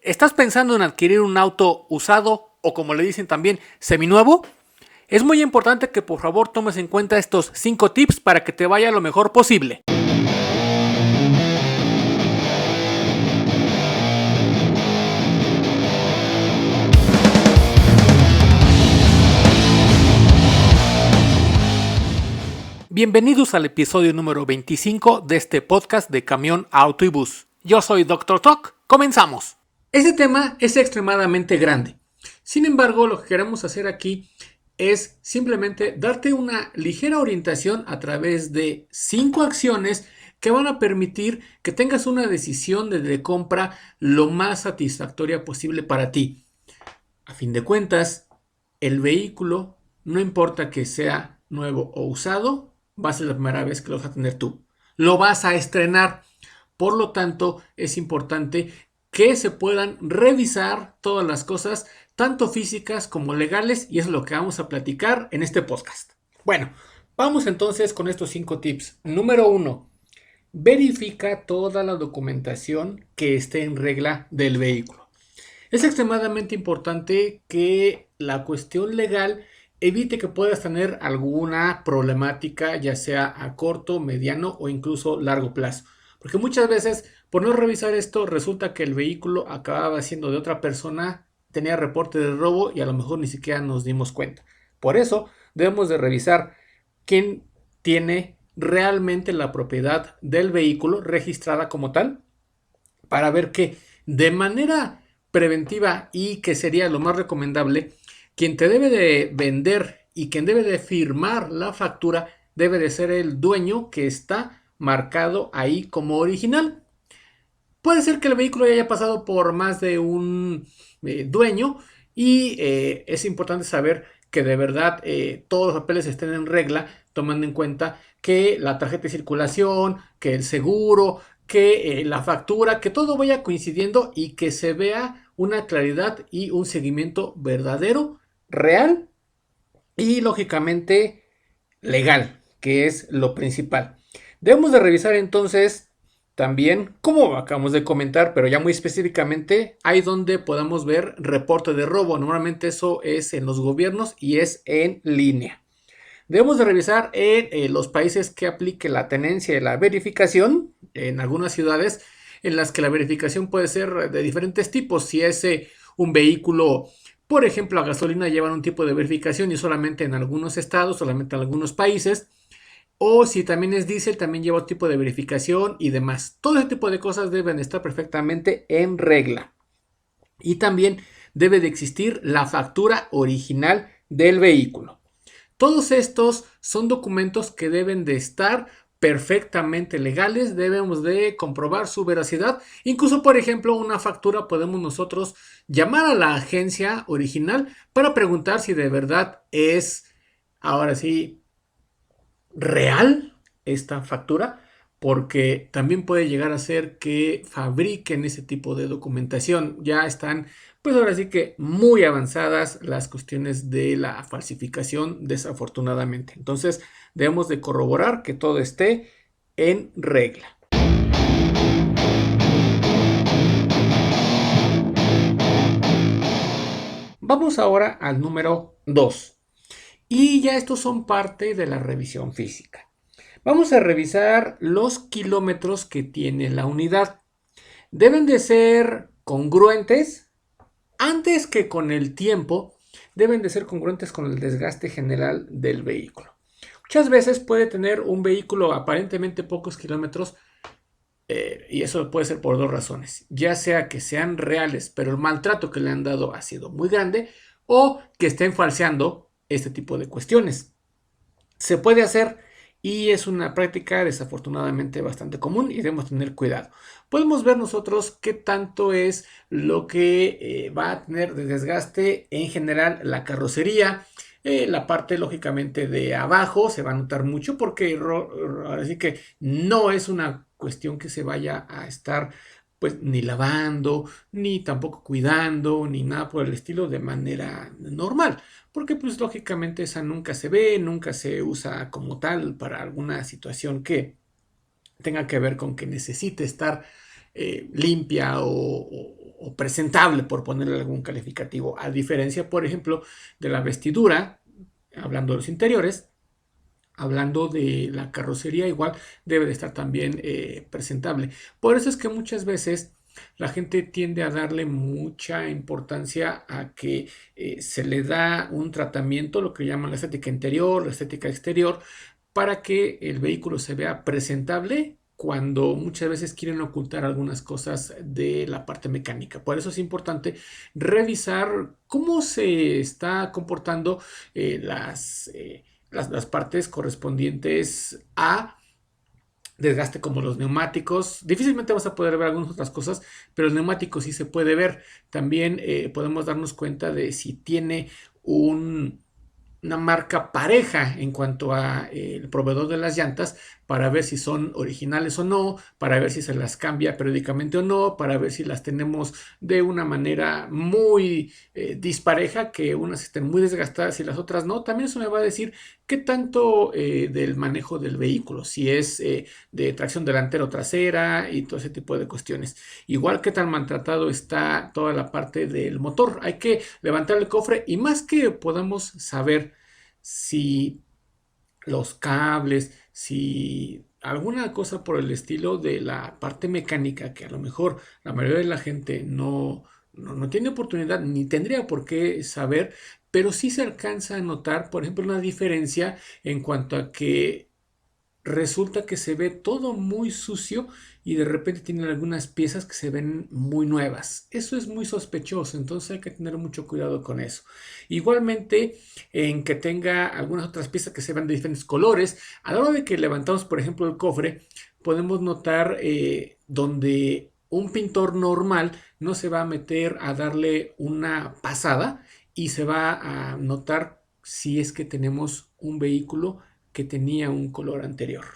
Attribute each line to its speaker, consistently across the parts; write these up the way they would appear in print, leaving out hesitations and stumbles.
Speaker 1: ¿Estás pensando en adquirir un auto usado o como le dicen también seminuevo? Es muy importante que por favor tomes en cuenta estos 5 tips para que te vaya lo mejor posible. Bienvenidos al episodio número 25 de este podcast de Camión, Auto y Bus. Yo soy Dr. Talk. Comenzamos. Este tema es extremadamente grande. Sin embargo, lo que queremos hacer aquí es simplemente darte una ligera orientación a través de 5 acciones que van a permitir que tengas una decisión de compra lo más satisfactoria posible para ti. A fin de cuentas, el vehículo, no importa que sea nuevo o usado, va a ser la primera vez que lo vas a tener tú. Lo vas a estrenar. Por lo tanto, es importante que se puedan revisar todas las cosas, tanto físicas como legales, y eso es lo que vamos a platicar en este podcast. Bueno, vamos entonces con estos 5 tips. Número 1. Verifica toda la documentación que esté en regla del vehículo. Es extremadamente importante que la cuestión legal evite que puedas tener alguna problemática, ya sea a corto, mediano o incluso largo plazo. Porque muchas veces, por no revisar esto, resulta que el vehículo acababa siendo de otra persona, tenía reporte de robo y a lo mejor ni siquiera nos dimos cuenta. Por eso, debemos de revisar quién tiene realmente la propiedad del vehículo registrada como tal, para ver que de manera preventiva y que sería lo más recomendable, quien te debe de vender y quien debe de firmar la factura debe de ser el dueño que está marcado ahí como original. Puede ser que el vehículo ya haya pasado por más de un dueño y es importante saber que de verdad todos los papeles estén en regla, tomando en cuenta que la tarjeta de circulación, que el seguro, que la factura, que todo vaya coincidiendo y que se vea una claridad y un seguimiento verdadero, real y lógicamente legal, que es lo principal. Debemos de revisar entonces también, como acabamos de comentar, pero ya muy específicamente, hay donde podamos ver reporte de robo. Normalmente eso es en los gobiernos y es en línea. Debemos de revisar en los países que aplique la tenencia y la verificación, en algunas ciudades en las que la verificación puede ser de diferentes tipos. Si es un vehículo, por ejemplo, a gasolina, llevan un tipo de verificación y solamente en algunos estados, solamente en algunos países. O si también es diésel, también lleva otro tipo de verificación y demás. Todo ese tipo de cosas deben estar perfectamente en regla. Y también debe de existir la factura original del vehículo. Todos estos son documentos que deben de estar perfectamente legales, debemos de comprobar su veracidad. Incluso, por ejemplo, una factura podemos nosotros llamar a la agencia original para preguntar si de verdad es, ahora sí, real esta factura, porque también puede llegar a ser que fabriquen ese tipo de documentación. Ya están, pues ahora sí que muy avanzadas las cuestiones de la falsificación, desafortunadamente. Entonces debemos de corroborar que todo esté en regla. Vamos ahora al número 2. Y ya estos son parte de la revisión física. Vamos a revisar los kilómetros que tiene la unidad. Deben de ser congruentes antes que con el tiempo. Deben de ser congruentes con el desgaste general del vehículo. Muchas veces puede tener un vehículo aparentemente pocos kilómetros y eso puede ser por 2 razones. Ya sea que sean reales, pero el maltrato que le han dado ha sido muy grande, o que estén falseando este tipo de cuestiones. Se puede hacer y es una práctica desafortunadamente bastante común y debemos tener cuidado. Podemos ver nosotros qué tanto es lo que va a tener de desgaste en general la carrocería. La parte lógicamente de abajo se va a notar mucho porque así que no es una cuestión que se vaya a estar pues ni lavando, ni tampoco cuidando, ni nada por el estilo de manera normal, porque pues lógicamente esa nunca se ve, nunca se usa como tal para alguna situación que tenga que ver con que necesite estar limpia o presentable, por ponerle algún calificativo, a diferencia, por ejemplo, de la vestidura, hablando de los interiores. Hablando de la carrocería, igual debe de estar también presentable. Por eso es que muchas veces la gente tiende a darle mucha importancia a que se le da un tratamiento, lo que llaman la estética interior, la estética exterior, para que el vehículo se vea presentable cuando muchas veces quieren ocultar algunas cosas de la parte mecánica. Por eso es importante revisar cómo se está comportando las partes correspondientes a desgaste, como los neumáticos. Difícilmente vas a poder ver algunas otras cosas, pero el neumático sí se puede ver. También podemos darnos cuenta de si tiene una marca pareja en cuanto a el proveedor de las llantas, para ver si son originales o no, para ver si se las cambia periódicamente o no, para ver si las tenemos de una manera muy dispareja, que unas estén muy desgastadas y las otras no. También eso me va a decir qué tanto del manejo del vehículo, si es de tracción delantera o trasera y todo ese tipo de cuestiones. Igual qué tan maltratado está toda la parte del motor. Hay que levantar el cofre y más que podamos saber si los cables, si alguna cosa por el estilo de la parte mecánica, que a lo mejor la mayoría de la gente no tiene oportunidad ni tendría por qué saber, pero sí se alcanza a notar, por ejemplo, una diferencia en cuanto a que resulta que se ve todo muy sucio y de repente tienen algunas piezas que se ven muy nuevas. Eso es muy sospechoso, entonces hay que tener mucho cuidado con eso. Igualmente, en que tenga algunas otras piezas que se ven de diferentes colores. A la hora de que levantamos, por ejemplo, el cofre, podemos notar donde un pintor normal no se va a meter a darle una pasada y se va a notar si es que tenemos un vehículo que tenía un color anterior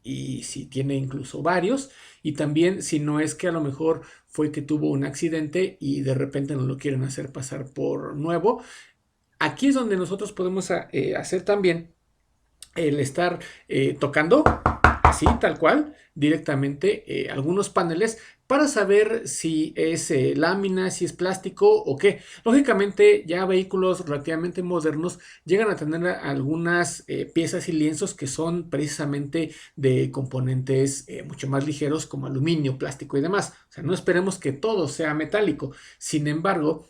Speaker 1: y si tiene incluso varios, y también si no es que a lo mejor fue que tuvo un accidente y de repente no lo quieren hacer pasar por nuevo. Aquí es donde nosotros podemos hacer también el estar tocando así, tal cual, directamente algunos paneles para saber si es lámina, si es plástico o qué. Lógicamente, ya vehículos relativamente modernos llegan a tener algunas piezas y lienzos que son precisamente de componentes mucho más ligeros, como aluminio, plástico y demás. O sea, no esperemos que todo sea metálico. Sin embargo,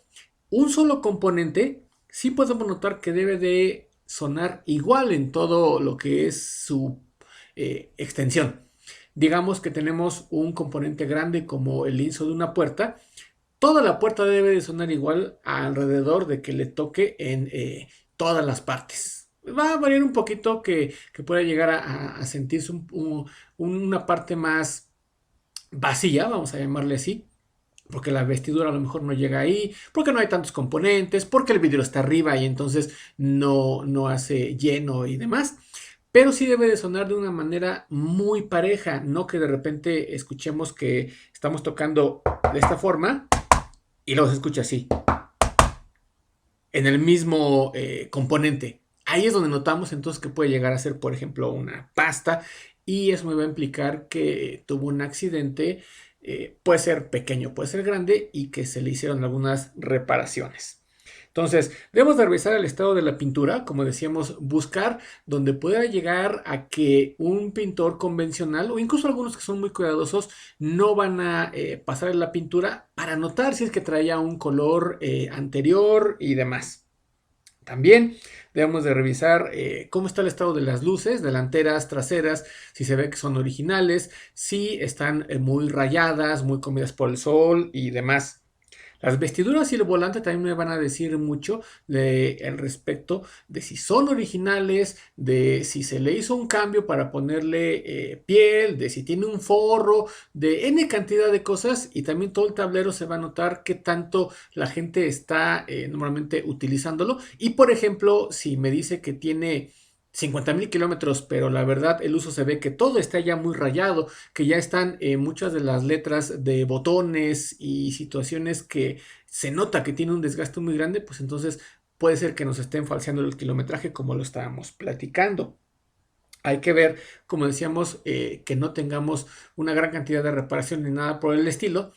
Speaker 1: un solo componente sí podemos notar que debe de sonar igual en todo lo que es su extensión. Digamos que tenemos un componente grande como el lienzo de una puerta. Toda la puerta debe de sonar igual alrededor de que le toque en todas las partes. Va a variar un poquito que pueda llegar a sentirse una parte más vacía, vamos a llamarle así, porque la vestidura a lo mejor no llega ahí, porque no hay tantos componentes, porque el vidrio está arriba y entonces no hace lleno y demás. Pero sí debe de sonar de una manera muy pareja, no que de repente escuchemos que estamos tocando de esta forma y luego se escucha así, en el mismo componente. Ahí es donde notamos entonces que puede llegar a ser, por ejemplo, una pasta, y eso me va a implicar que tuvo un accidente. Puede ser pequeño, puede ser grande, y que se le hicieron algunas reparaciones. Entonces, debemos de revisar el estado de la pintura, como decíamos, buscar donde pueda llegar a que un pintor convencional, o incluso algunos que son muy cuidadosos, no van a pasar la pintura para notar si es que traía un color anterior y demás. También debemos de revisar cómo está el estado de las luces, delanteras, traseras, si se ve que son originales, si están muy rayadas, muy comidas por el sol y demás. Las vestiduras y el volante también me van a decir mucho al respecto de si son originales, de si se le hizo un cambio para ponerle piel, de si tiene un forro, de N cantidad de cosas, y también todo el tablero se va a notar qué tanto la gente está normalmente utilizándolo. Y por ejemplo, si me dice que tiene 50,000 kilómetros, pero la verdad el uso se ve que todo está ya muy rayado, que ya están muchas de las letras de botones y situaciones que se nota que tiene un desgaste muy grande, pues entonces puede ser que nos estén falseando el kilometraje, como lo estábamos platicando. Hay que ver, como decíamos, que no tengamos una gran cantidad de reparación ni nada por el estilo.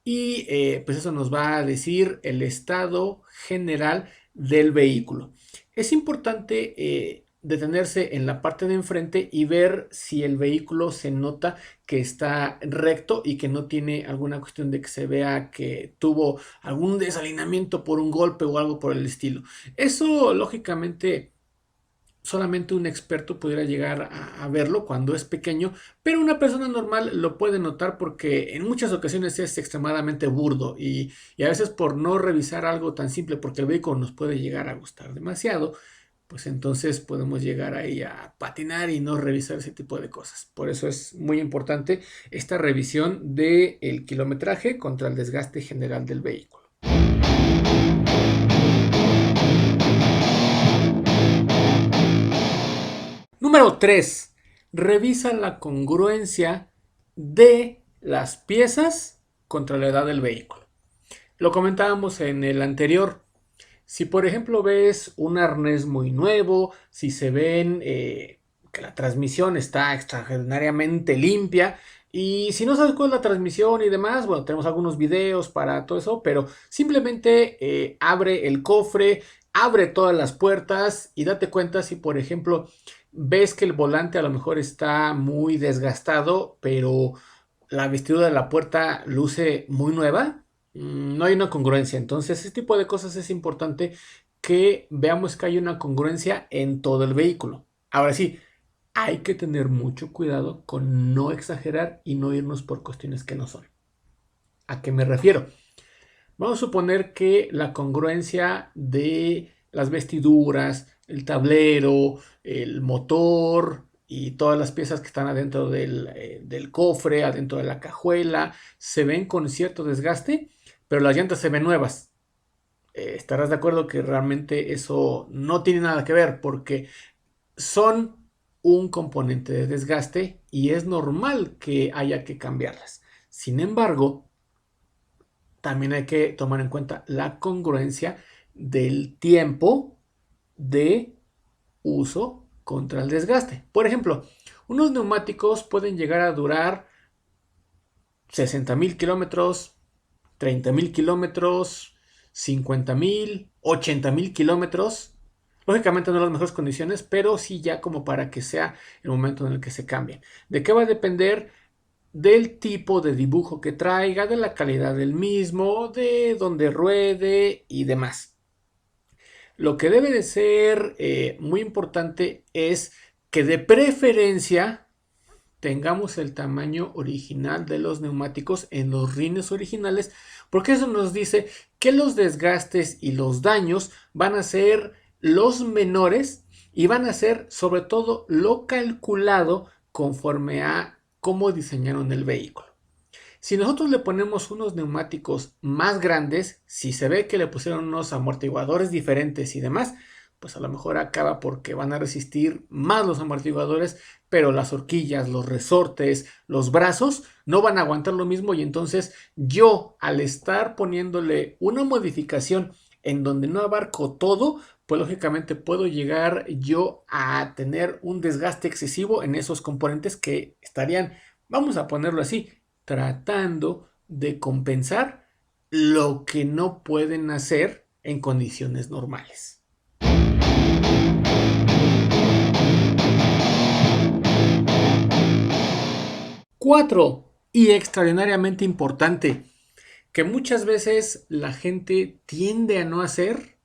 Speaker 1: y pues eso nos va a decir el estado general del vehículo. Es importante detenerse en la parte de enfrente y ver si el vehículo se nota que está recto y que no tiene alguna cuestión de que se vea que tuvo algún desalineamiento por un golpe o algo por el estilo. Eso lógicamente solamente un experto pudiera llegar a verlo cuando es pequeño, pero una persona normal lo puede notar porque en muchas ocasiones es extremadamente burdo y a veces por no revisar algo tan simple, porque el vehículo nos puede llegar a gustar demasiado, pues entonces podemos llegar ahí a patinar y no revisar ese tipo de cosas. Por eso es muy importante esta revisión del kilometraje contra el desgaste general del vehículo. Número 3. Revisa la congruencia de las piezas contra la edad del vehículo. Lo comentábamos en el anterior. Si por ejemplo ves un arnés muy nuevo, si se ven que la transmisión está extraordinariamente limpia, y si no sabes cuál es la transmisión y demás, bueno, tenemos algunos videos para todo eso, pero simplemente abre el cofre, abre todas las puertas y date cuenta si por ejemplo ves que el volante a lo mejor está muy desgastado, pero la vestidura de la puerta luce muy nueva. No hay una congruencia. Entonces, ese tipo de cosas es importante que veamos que hay una congruencia en todo el vehículo. Ahora sí, hay que tener mucho cuidado con no exagerar y no irnos por cuestiones que no son. ¿A qué me refiero? Vamos a suponer que la congruencia de las vestiduras, el tablero, el motor y todas las piezas que están adentro del cofre, adentro de la cajuela, se ven con cierto desgaste, pero las llantas se ven nuevas. Estarás de acuerdo que realmente eso no tiene nada que ver porque son un componente de desgaste y es normal que haya que cambiarlas. Sin embargo, también hay que tomar en cuenta la congruencia del tiempo de uso contra el desgaste. Por ejemplo, unos neumáticos pueden llegar a durar 60,000 kilómetros, 30,000 kilómetros, 50,000, 80,000 kilómetros. Lógicamente no en las mejores condiciones, pero sí ya como para que sea el momento en el que se cambien. ¿De qué va a depender? Del tipo de dibujo que traiga, de la calidad del mismo, de donde ruede y demás. Lo que debe de ser muy importante es que de preferencia tengamos el tamaño original de los neumáticos en los rines originales, porque eso nos dice que los desgastes y los daños van a ser los menores y van a ser sobre todo lo calculado conforme a cómo diseñaron el vehículo. Si nosotros le ponemos unos neumáticos más grandes, si se ve que le pusieron unos amortiguadores diferentes y demás, pues a lo mejor acaba porque van a resistir más los amortiguadores, pero las horquillas, los resortes, los brazos no van a aguantar lo mismo y entonces yo al estar poniéndole una modificación en donde no abarco todo, pues lógicamente puedo llegar yo a tener un desgaste excesivo en esos componentes que estarían, vamos a ponerlo así, tratando de compensar lo que no pueden hacer en condiciones normales. 4. Y extraordinariamente importante, que muchas veces la gente tiende a no hacer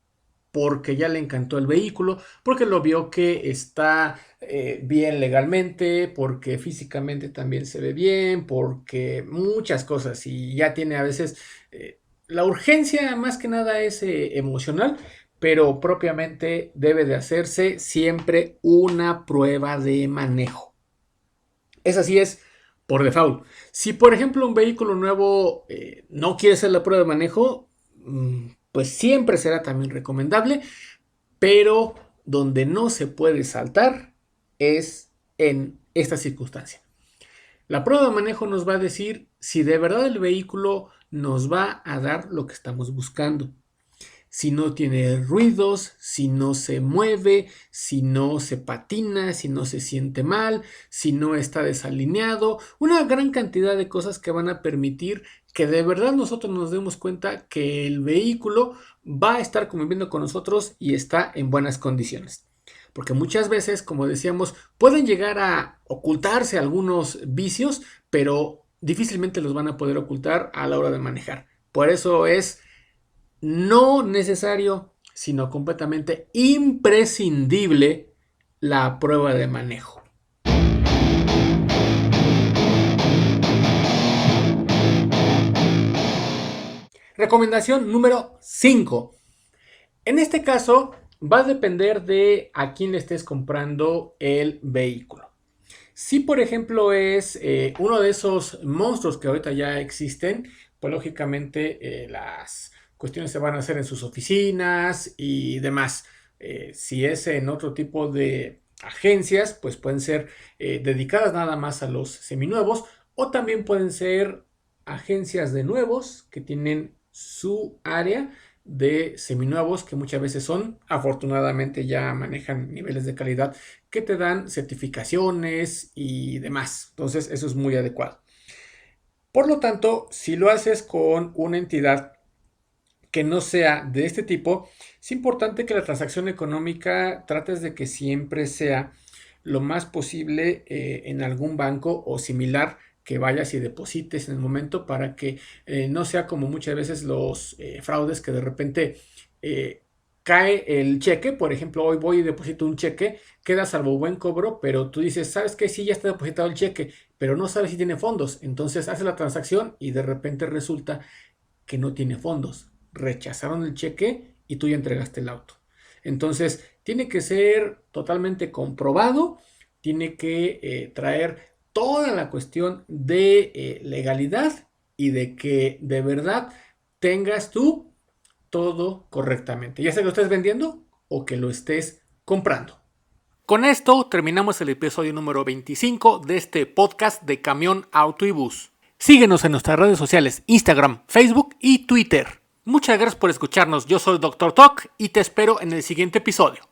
Speaker 1: porque ya le encantó el vehículo, porque lo vio que está bien legalmente, porque físicamente también se ve bien, porque muchas cosas y ya tiene a veces la urgencia más que nada es emocional, pero propiamente debe de hacerse siempre una prueba de manejo. Esa sí es por default. Si por ejemplo un vehículo nuevo no quiere hacer la prueba de manejo, pues siempre será también recomendable, pero donde no se puede saltar es en esta circunstancia. La prueba de manejo nos va a decir si de verdad el vehículo nos va a dar lo que estamos buscando. Si no tiene ruidos, si no se mueve, si no se patina, si no se siente mal, si no está desalineado, una gran cantidad de cosas que van a permitir que de verdad nosotros nos demos cuenta que el vehículo va a estar conviviendo con nosotros y está en buenas condiciones. Porque muchas veces, como decíamos, pueden llegar a ocultarse algunos vicios, pero difícilmente los van a poder ocultar a la hora de manejar. Por eso es no necesario, sino completamente imprescindible la prueba de manejo. Recomendación número 5. En este caso, va a depender de a quién le estés comprando el vehículo. Si, por ejemplo, es uno de esos monstruos que ahorita ya existen, pues lógicamente las cuestiones se van a hacer en sus oficinas y demás. Si es en otro tipo de agencias, pues pueden ser dedicadas nada más a los seminuevos, o también pueden ser agencias de nuevos que tienen su área de seminuevos, que muchas veces son, afortunadamente ya manejan niveles de calidad que te dan certificaciones y demás. Entonces eso es muy adecuado. Por lo tanto, si lo haces con una entidad que no sea de este tipo, es importante que la transacción económica trates de que siempre sea lo más posible en algún banco o similar, que vayas y deposites en el momento, para que no sea como muchas veces los fraudes, que de repente cae el cheque. Por ejemplo, hoy voy y deposito un cheque, queda salvo buen cobro, pero tú dices, ¿sabes qué? Sí, ya está depositado el cheque, pero no sabes si tiene fondos. Entonces haces la transacción y de repente resulta que no tiene fondos. Rechazaron el cheque y tú ya entregaste el auto. Entonces tiene que ser totalmente comprobado, tiene que traer toda la cuestión de legalidad y de que de verdad tengas tú todo correctamente, ya sea que lo estés vendiendo o que lo estés comprando. Con esto terminamos el episodio número 25 de este podcast de Camión, Auto y Bus. Síguenos en nuestras redes sociales, Instagram, Facebook y Twitter. Muchas gracias por escucharnos. Yo soy Dr. Talk y te espero en el siguiente episodio.